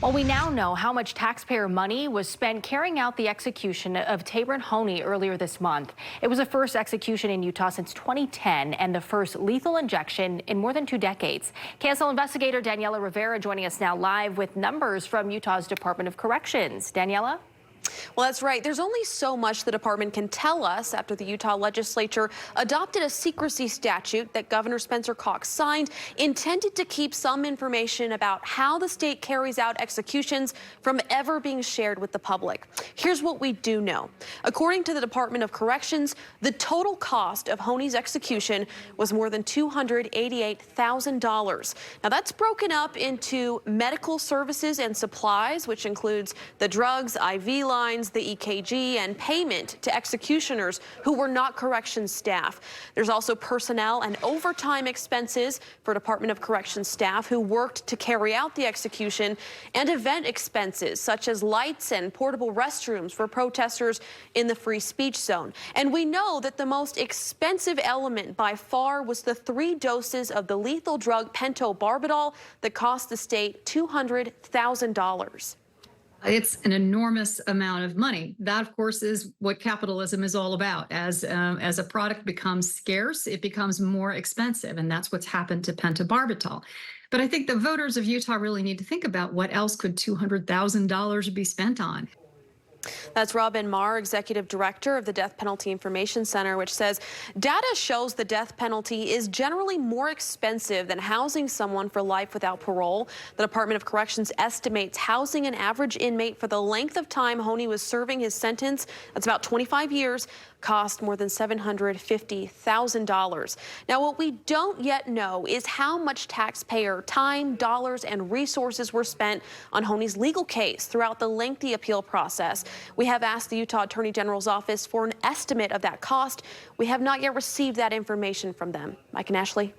Well, we now know how much taxpayer money was spent carrying out the execution of Taberon Honie earlier this month. It was the first execution in Utah since 2010 and the first lethal injection in more than 2 decades. KSL investigator Daniela Rivera joining us now live with numbers from Utah's Department of Corrections. Daniela? Well, that's right. There's only so much the department can tell us after the Utah legislature adopted a secrecy statute that Governor Spencer Cox signed, intended to keep some information about how the state carries out executions from ever being shared with the public. Here's what we do know. According to the Department of Corrections, the total cost of Honie's execution was more than $288,000. Now, that's broken up into medical services and supplies, which includes the drugs, IV lines, the EKG, and payment to executioners who were not corrections staff. There's also personnel and overtime expenses for Department of Corrections staff who worked to carry out the execution, and event expenses such as lights and portable restrooms for protesters in the free speech zone. And we know that the most expensive element by far was the 3 doses of the lethal drug pentobarbital that cost the state $200,000. It's an enormous amount of money. That, of course, is what capitalism is all about. As a product becomes scarce, it becomes more expensive, and that's what's happened to pentobarbital. But I think the voters of Utah really need to think about what else could $200,000 be spent on. That's Robin Marr, Executive Director of the Death Penalty Information Center, which says data shows the death penalty is generally more expensive than housing someone for life without parole. The Department of Corrections estimates housing an average inmate for the length of time Honie was serving his sentence, that's about 25 years, cost more than $750,000. Now, what we don't yet know is how much taxpayer time, dollars, and resources were spent on Honie's legal case throughout the lengthy appeal process. We have asked the Utah Attorney General's office for an estimate of that cost. We have not yet received that information from them. Mike and Ashley.